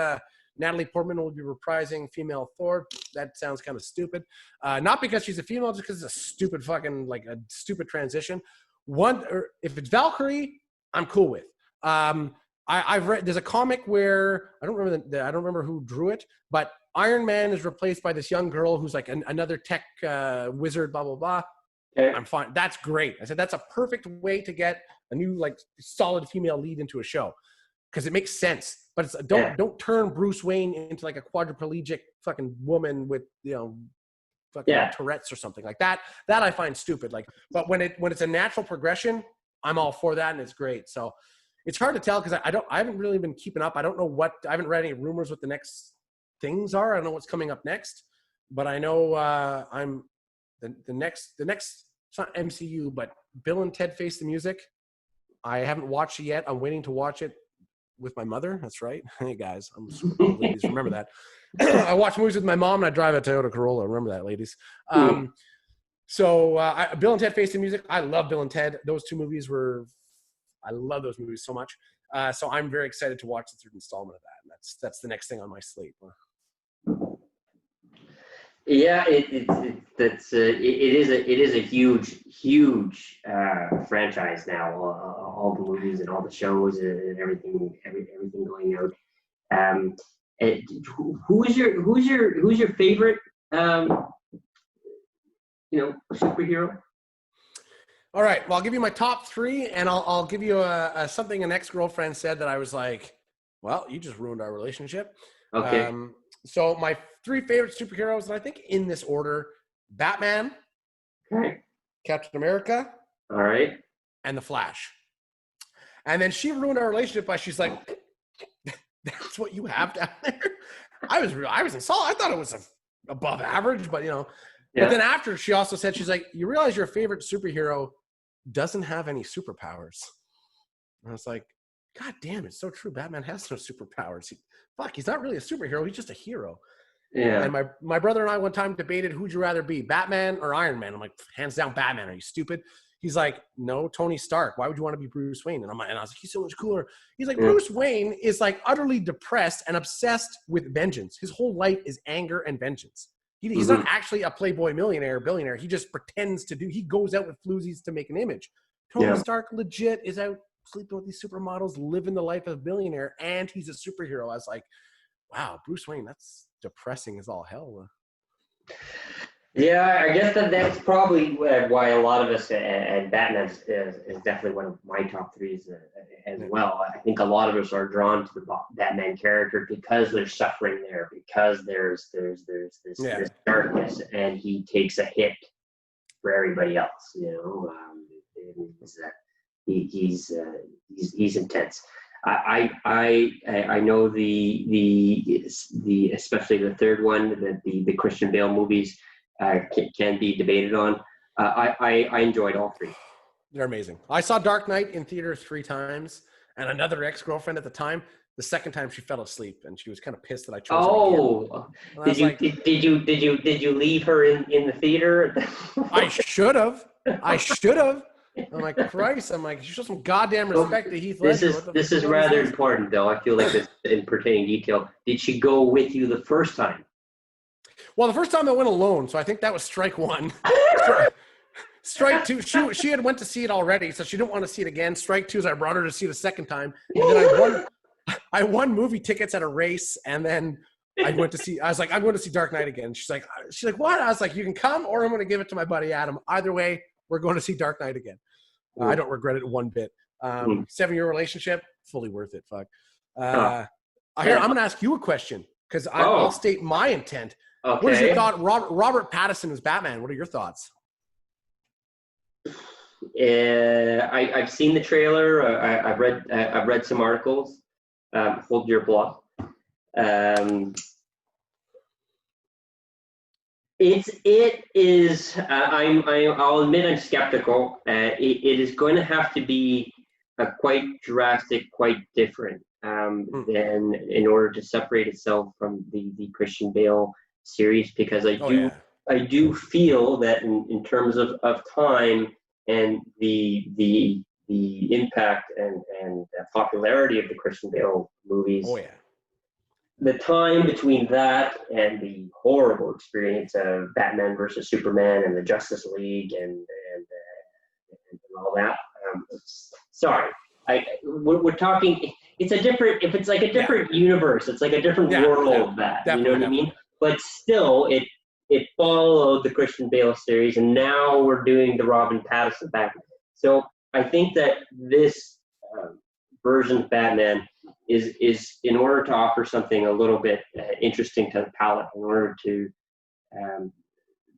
Natalie Portman will be reprising female Thor. That sounds kind of stupid. Not because she's a female, just because it's a stupid fucking, like, a stupid transition. If it's Valkyrie, I'm cool with. I've read, there's a comic where, I don't remember who drew it, but Iron Man is replaced by this young girl who's like another tech wizard, blah, blah, blah. Okay. I'm fine. That's great. I said, that's a perfect way to get a new, like, solid female lead into a show. Because it makes sense. But don't turn Bruce Wayne into like a quadriplegic fucking woman with, fucking Tourette's or something like that. That I find stupid. Like, but when it's a natural progression, I'm all for that and it's great. So it's hard to tell because I haven't really been keeping up. I haven't read any rumors what the next things are. I don't know what's coming up next, but I know I'm the next. It's not MCU, but Bill and Ted Face the Music. I haven't watched it yet. I'm waiting to watch it with my mother. That's right. Hey guys, ladies, remember that. I watch movies with my mom and I drive a Toyota Corolla. Remember that, ladies. So Bill and Ted Face the Music. I love Bill and Ted. Those two movies I love those movies so much. So I'm very excited to watch the third installment of that. And that's the next thing on my slate. Yeah, it is a huge franchise now. All the movies and all the shows and everything going out. Who's your favorite superhero? All right, well, I'll give you my top three, and I'll give you something an ex-girlfriend said that I was like, well, you just ruined our relationship. Okay. So my three favorite superheroes, and I think in this order: Batman, okay, Captain America, all right, and the Flash. And then she ruined our relationship by she's like, "That's what you have down there." I was insulted. I thought it was above average, but Yeah. But then after, she also said, she's like, "You realize your favorite superhero doesn't have any superpowers?" And I was like, God damn, it's so true. Batman has no superpowers. He's not really a superhero. He's just a hero. Yeah. And my brother and I one time debated, who'd you rather be, Batman or Iron Man? I'm like, hands down, Batman. Are you stupid? He's like, no, Tony Stark. Why would you want to be Bruce Wayne? And I was like, he's so much cooler. He's like, Bruce Wayne is like utterly depressed and obsessed with vengeance. His whole life is anger and vengeance. He's not actually a playboy billionaire. He just pretends to do. He goes out with floozies to make an image. Tony Stark legit is out sleeping with these supermodels, living the life of a billionaire, and he's a superhero. I was like, wow, Bruce Wayne, that's depressing as all hell. Yeah, I guess that's probably why a lot of us, and Batman is definitely one of my top threes as well. I think a lot of us are drawn to the Batman character because there's suffering there, because there's this darkness, and he takes a hit for everybody else. He's intense. I know the especially the third one, that the Christian Bale movies can be debated on. I enjoyed all three. They're amazing. I saw Dark Knight in theaters 3 times, and another ex-girlfriend at the time. The second time she fell asleep, and she was kind of pissed that I chose. Oh, did you leave her in the theater? I should have. I'm like, Christ. I'm like, you show some goddamn respect to Heath Ledger. This is rather important, though. I feel like this in pertaining detail. Did she go with you the first time? Well, the first time I went alone, so I think that was strike one. Strike two, she had went to see it already, so she didn't want to see it again. Strike two is I brought her to see it a second time, and then I won movie tickets at a race, and then I was like, I'm going to see Dark Knight again. She's like, what? I was like, you can come, or I'm going to give it to my buddy Adam. Either way, we're going to see Dark Knight again. I don't regret it one bit. 7-year relationship, fully worth it. Fuck. I'm going to ask you a question, because I'll state my intent. Okay. What is your thought? Robert Pattinson as Batman. What are your thoughts? I've seen the trailer. I've read some articles. Hold your applause. It is. I'll admit I'm skeptical. It is going to have to be quite drastic, quite different than in order to separate itself from the Christian Bale series, because I do feel that in terms of time and the impact and popularity of the Christian Bale movies, the time between that and the horrible experience of Batman versus Superman and the Justice League and all that. Sorry, we're talking. It's a different. If it's like a different universe, it's like a different world. You know what I mean? But still, it followed the Christian Bale series, and now we're doing the Robin Pattinson Batman. So I think that this version of Batman is in order to offer something a little bit interesting to the palate, in order to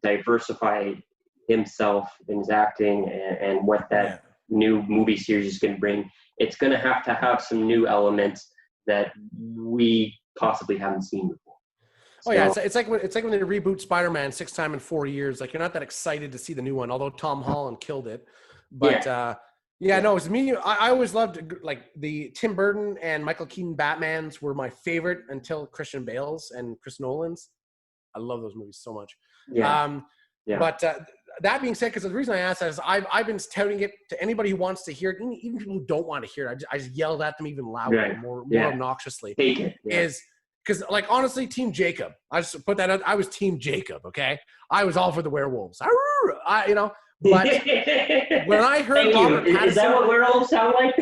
diversify himself in his acting and what that new movie series is going to bring. It's going to have some new elements that we possibly haven't seen before. Oh yeah, it's like when they reboot Spider-Man 6 times in 4 years. Like, you're not that excited to see the new one, although Tom Holland killed it. But no, it's me. I always loved, like, the Tim Burton and Michael Keaton Batmans were my favorite until Christian Bale's and Chris Nolan's. I love those movies so much. But that being said, because the reason I asked that is I've been touting it to anybody who wants to hear it, even people who don't want to hear it. I just yelled at them even louder, more obnoxiously. Is because, like, honestly, Team Jacob. I just put that out. I was Team Jacob. Okay, I was all for the werewolves. But when I heard Robert Pattinson, is that what werewolves sound like?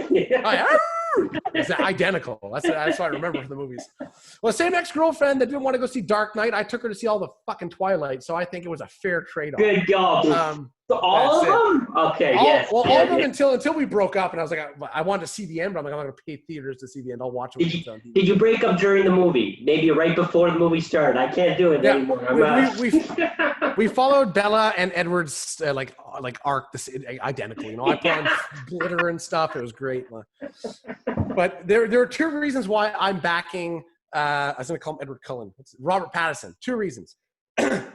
It's identical. That's what I remember from the movies. Well, same ex-girlfriend that didn't want to go see Dark Knight. I took her to see all the fucking Twilight, so I think it was a fair trade-off. Good God. So all of them? Okay, all of them until we broke up, and I was like, I wanted to see the end, but I'm like, I'm not going to pay theaters to see the end. I'll watch it. Did you break up during the movie? Maybe right before the movie started. I can't do it anymore. We followed Bella and Edward's like arc identically. You know, I put on glitter and stuff. It was great. But there are 2 reasons why I'm backing. I was going to call him Edward Cullen. It's Robert Pattinson. 2 reasons.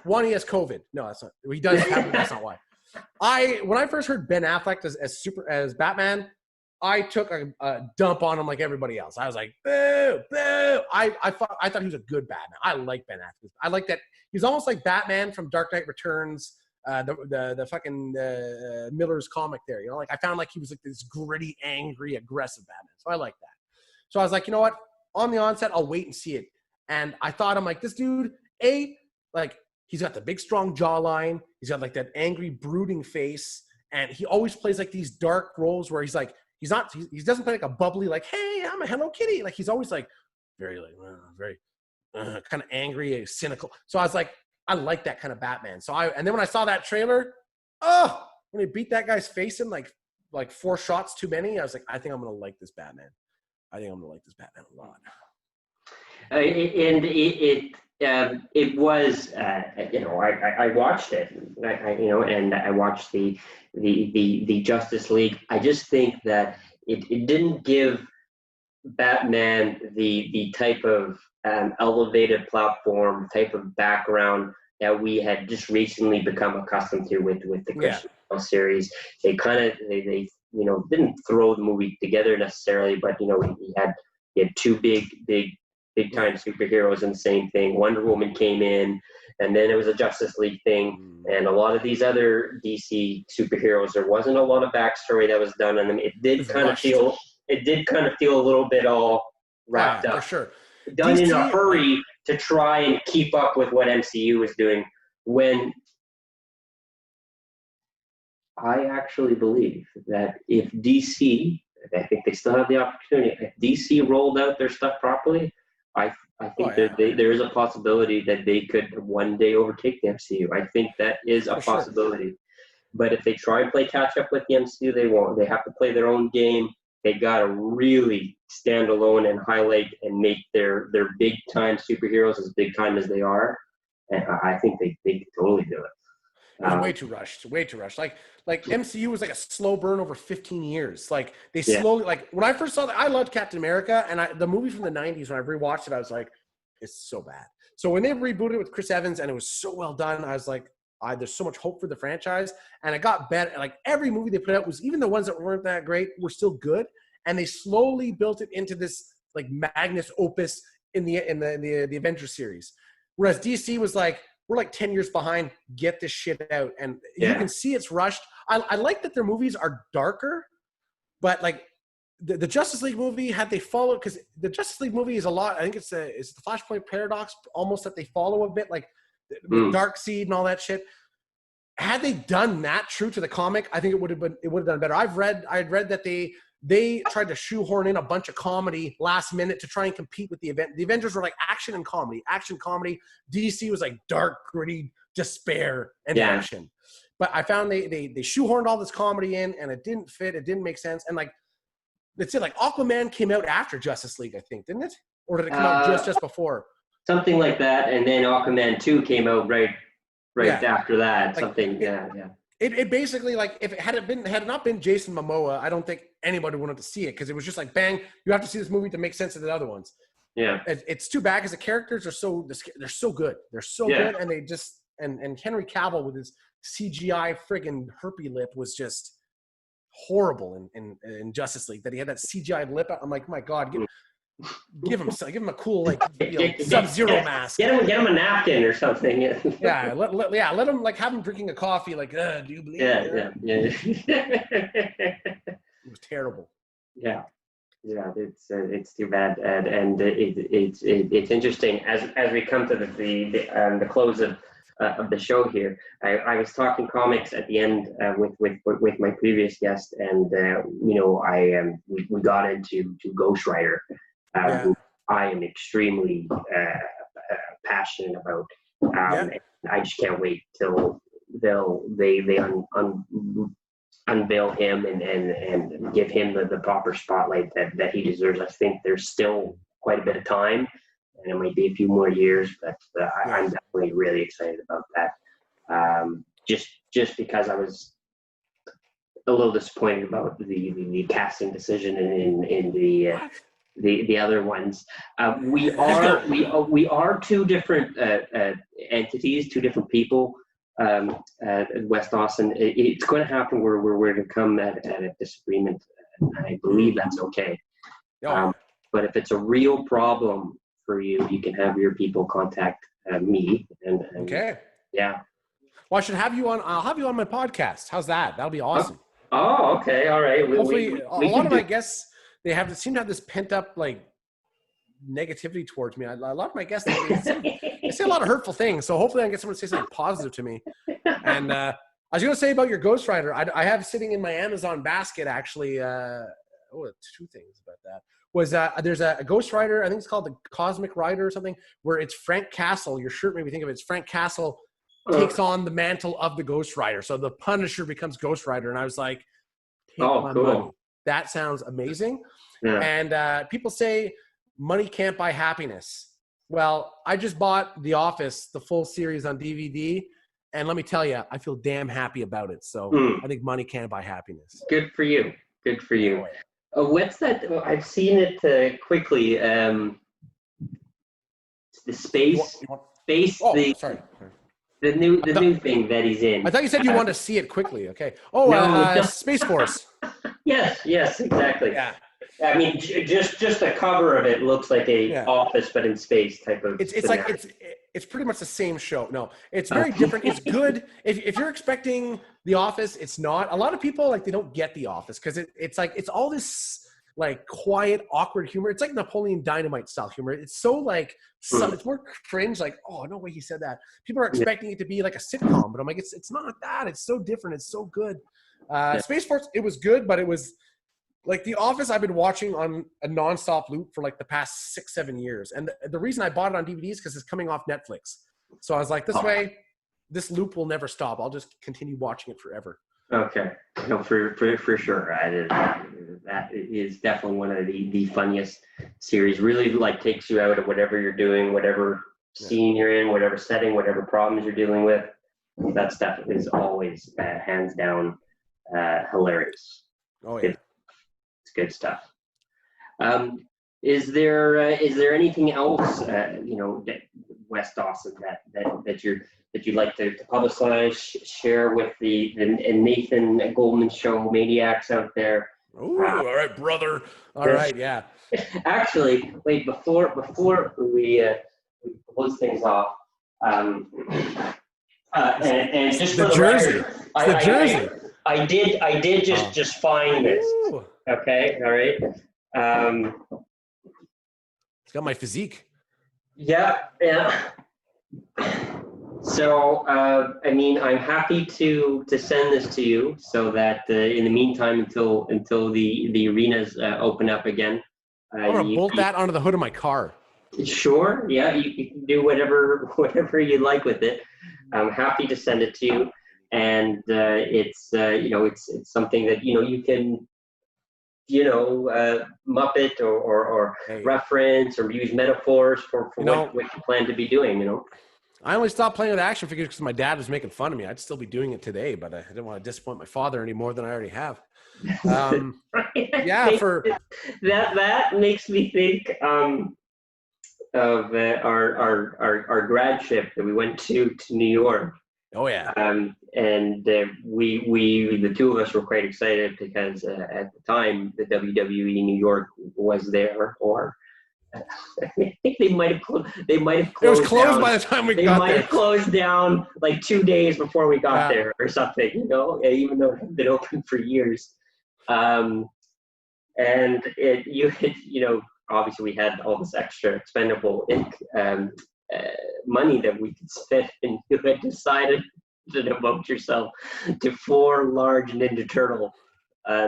One, he has COVID. No, that's not. He does have it. That's not why. When I first heard Ben Affleck as Batman, I took a dump on him like everybody else. I was like, boo, boo. I thought he was a good Batman. I like Ben Affleck. I like that he's almost like Batman from Dark Knight Returns, the fucking Miller's comic there. You know, like I found like he was like this gritty, angry, aggressive Batman. So I like that. So I was like, you know what? On the onset, I'll wait and see it. And I thought, I'm like, this dude, like he's got the big, strong jawline. He's got like that angry, brooding face. And he always plays like these dark roles where he's like, he doesn't play like a bubbly, like, hey, I'm a Hello Kitty. Like he's always like very kind of angry, cynical. So I was like, I like that kind of Batman. And then when I saw that trailer, when he beat that guy's face in like 4 shots too many, I was like, I think I'm going to like this Batman. I think I'm going to like this Batman a lot. And it was, I watched it, and I watched the Justice League. I just think that it didn't give Batman the type of elevated platform, type of background that we had just recently become accustomed to with the Christian Bale series. They kind of they didn't throw the movie together necessarily, but he had 2 big time superheroes and the same thing. Wonder Woman came in, and then it was a Justice League thing, and a lot of these other DC superheroes, there wasn't a lot of backstory that was done on them. It did kind of feel a little bit all wrapped up. For sure. Done DC, in a hurry to try and keep up with what MCU was doing, when I actually believe that if DC, I think they still have the opportunity, if DC rolled out their stuff properly, I think there is a possibility that they could one day overtake the MCU. I think that is a possibility. Sure. But if they try and play catch up with the MCU, they won't. They have to play their own game. They got to really stand alone and highlight and make their big time superheroes as big time as they are. And I think they could totally do it. It was way too rushed. Like MCU was like a slow burn over 15 years. Like they slowly, like when I first saw that, I loved Captain America, and the movie from the 90s, when I rewatched it, I was like, it's so bad. So when they rebooted it with Chris Evans and it was so well done, I was like, there's so much hope for the franchise. And it got better. Like every movie they put out was, even the ones that weren't that great, were still good. And they slowly built it into this like magnus opus in the Avengers series. Whereas DC was like, we're like 10 years behind, get this shit out. And you can see it's rushed. I like that their movies are darker, but like the Justice League movie, had they followed, because the Justice League movie is a lot, I think it's the Flashpoint Paradox almost, that they follow a bit, like with Darkseid and all that shit. Had they done that true to the comic, I think it would have done better. I had read that they tried to shoehorn in a bunch of comedy last minute to try and compete with the event. The Avengers were like action comedy. DC was like dark, gritty despair and action. But I found they shoehorned all this comedy in, and it didn't fit. It didn't make sense. And like, let's say like Aquaman came out after Justice League, I think, didn't it? Or did it come out just before? Something like that. And then Aquaman 2 came out right after that. Like, It basically, like, if it had it not been Jason Momoa, I don't think anybody wanted to see it, because it was just like, bang, you have to see this movie to make sense of the other ones. Yeah, it's too bad, because the characters are so good. They're so good, and they just and Henry Cavill with his CGI friggin' herpy lip was just horrible in Justice League. That he had that CGI lip. I'm like, my God, give him a cool like Sub-Zero mask. Get him a napkin or something. Let him like have him drinking a coffee. Like, do you believe? Yeah. It was terrible. Yeah, it's too bad, and it's interesting as we come to the close of the show here. I was talking comics at the end with my previous guest, and we got into Ghost Rider. Who I am extremely passionate about. And I just can't wait till they unveil him and give him the proper spotlight that he deserves. I think there's still quite a bit of time, and it might be a few more years, but I'm definitely really excited about that. Just because I was a little disappointed about the casting decision in the other ones. We are 2 different entities, 2 different people. Wes Dawson, it's going to happen where we're going to come at a disagreement I believe that's okay. Oh, But if it's a real problem for you, you can have your people contact me. And okay. yeah. Well, I should have you on. I'll have you on my podcast. How's that? That'll be awesome. Oh, okay. All right. Hopefully, a we lot can of do. my guests seem to have this pent up like negativity towards me. A lot of my guests they say a lot of hurtful things. So hopefully, I can get someone to say something positive to me. And I was going to say about your Ghost Rider. I have sitting in my Amazon basket actually. Two things about that. Was there's a Ghost Rider, I think it's called the Cosmic Rider or something, where it's Frank Castle. Your shirt made me think of it. It's Frank Castle takes on the mantle of the Ghost Rider. So the Punisher becomes Ghost Rider. And I was like, take my money. That sounds amazing. Yeah. And people say money can't buy happiness. Well, I just bought The Office, the full series on DVD. And let me tell you, I feel damn happy about it. So I think money can't buy happiness. Good for you. Good for you. What's that? I've seen it quickly. The space. Sorry. The new thing that he's in. I thought you said you wanted to see it quickly. Okay. Oh, Space Force. Yes, exactly. Yeah. I mean, just the cover of it looks like a Office, but in space type of. It's like it's pretty much the same show. No, it's very different. It's good. If you're expecting The Office, it's not. A lot of people like they don't get The Office because it's like it's all this like quiet, awkward humor. It's like Napoleon Dynamite style humor. It's so like it's more cringe. Like, oh no way he said that. People are expecting it to be like a sitcom, but I'm like it's not that. It's so different. It's so good. Space Force, it was good, but it was. Like The Office, I've been watching on a nonstop loop for like the past 6-7 years. And the reason I bought it on DVD is because it's coming off Netflix. So I was like, this way, this loop will never stop. I'll just continue watching it forever. Okay. No, for sure. That is definitely one of the funniest series. Really like takes you out of whatever you're doing, whatever scene you're in, whatever setting, whatever problems you're dealing with. That stuff is always hands down hilarious. Oh, yeah. It's good stuff. Is there anything else, Wes Dawson, that you'd like to publicize, share with the Nathan Goldman show maniacs out there? Ooh, all right, brother. All right, yeah. Actually, wait, before we close things off, and just the for the jersey. record, the jersey. I did just find this. Ooh. Okay, all right. It's got my physique. Yeah. So, I mean, I'm happy to send this to you so that in the meantime, until the arenas open up again. I'm gonna bolt that onto the hood of my car. Sure. Yeah, you can do whatever you like with it. I'm happy to send it to you, and it's something that you can. Muppet or reference or use metaphors for what you plan to be doing, I only stopped playing with action figures because my dad was making fun of me. I'd still be doing it today, but I didn't want to disappoint my father any more than I already have. That makes me think of our grad trip that we went to New York. Oh yeah. And we the two of us were quite excited because at the time the WWE New York was there, or I think they might have closed. It was closed down. by the time we got there. They might have closed down like 2 days before we got there or something. Even though it had been open for years. And obviously we had all this extra expendable money that we could spend, and you had decided to devote yourself to 4 large Ninja Turtle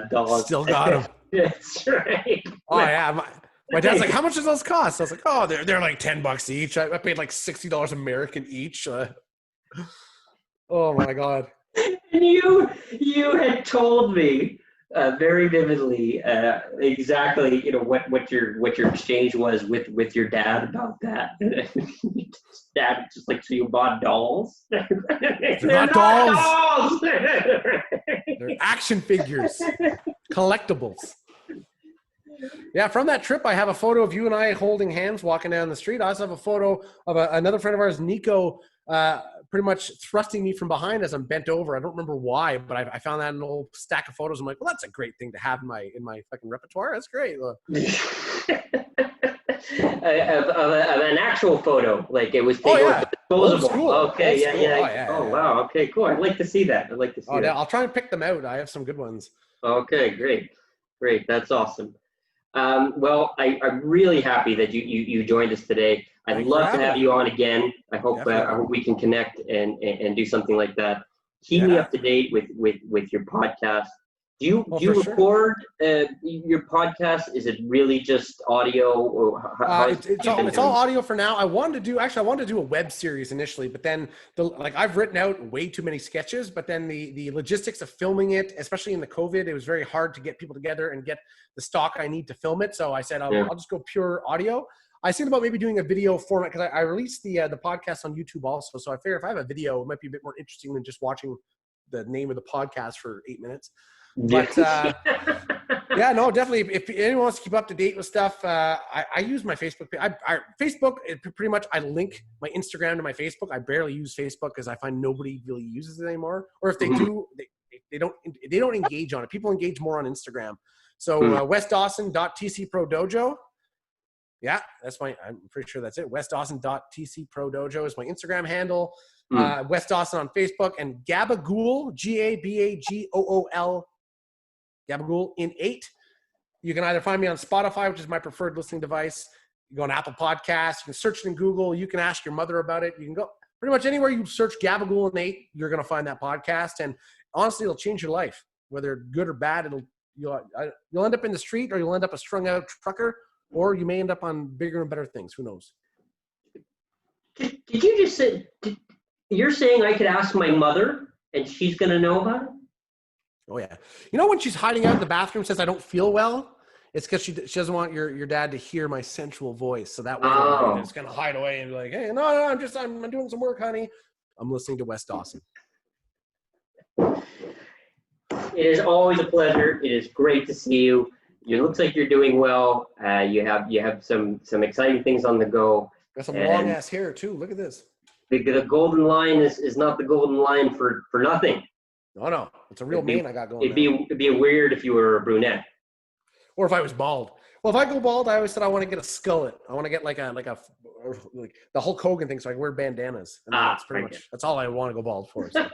dolls. Still got them. That's right. Oh yeah. My dad's like, how much does those cost? I was like, oh, they're like $10 each. I paid like $60 American each. Oh my God. And you had told me very vividly exactly what your exchange was with your dad about that. Dad just like, so you bought dolls? They're not dolls. They're action figures, collectibles. Yeah, from that trip, I have a photo of you and I holding hands walking down the street. I also have a photo of another friend of ours, Nico, pretty much thrusting me from behind as I'm bent over. I don't remember why, but I found that in an old stack of photos. I'm like, well, that's a great thing to have in my fucking repertoire. That's great. Of an actual photo, like it was taken with disposable. Old school. Okay, Old yeah, school. yeah. Oh, yeah, Oh, yeah. wow. Okay, cool. I'd like to see that. I'd like to see that. I'll try and pick them out. I have some good ones. Okay, great. Great. That's awesome. Well, I'm really happy that you joined us today. I'd love to have you on again. I hope we can connect and do something like that. Keep me up to date with your podcast. Do you record your podcast? Is it really just audio, or it's all audio for now? I wanted to do a web series initially, but then I've written out way too many sketches, but then the logistics of filming it, especially in the COVID, it was very hard to get people together and get the stock I need to film it. So I said, I'll just go pure audio. I was thinking about maybe doing a video format, because I released the podcast on YouTube also. So I figure if I have a video, it might be a bit more interesting than just watching the name of the podcast for 8 minutes. But yeah, no, definitely. If anyone wants to keep up to date with stuff, I use my Facebook page. Facebook, pretty much I link my Instagram to my Facebook. I barely use Facebook because I find nobody really uses it anymore. Or if they do, they don't engage on it. People engage more on Instagram. So wesdawson.tcprodojo. Yeah, I'm pretty sure that's it. wesdawson.tcprodojo is my Instagram handle. Wes Dawson on Facebook, and Gabagool, Gabagool, Gabagool in 8. You can either find me on Spotify, which is my preferred listening device. You go on Apple Podcasts. You can search it in Google. You can ask your mother about it. You can go pretty much anywhere you search Gabagool in 8, you're going to find that podcast. And honestly, it'll change your life, whether good or bad. You'll end up in the street, or you'll end up a strung out trucker, or you may end up on bigger and better things. Who knows? Did you just say, you're saying I could ask my mother and she's going to know about it? Oh, yeah. You know, when she's hiding out in the bathroom, says, I don't feel well, it's because she doesn't want your dad to hear my sensual voice. So that way it's going to hide away and be like, hey, no, I'm doing some work, honey. I'm listening to Wes Dawson. It is always a pleasure. It is great to see you. It looks like you're doing well. You have some exciting things on the go. Got some long ass hair too. Look at this. The golden line is not the golden line for nothing. No, it's a real mane I got going. It'd be weird if you were a brunette, or if I was bald. Well, if I go bald, I always said I want to get a skullet. I want to get like the Hulk Hogan thing, so I can wear bandanas. And that's pretty much that's all I want to go bald for. So.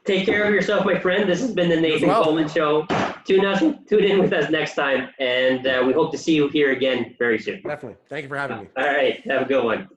Take care of yourself, my friend. This has been the Nathan Coleman Show. Tune in with us next time, and we hope to see you here again very soon. Definitely. Thank you for having me. All right. Have a good one.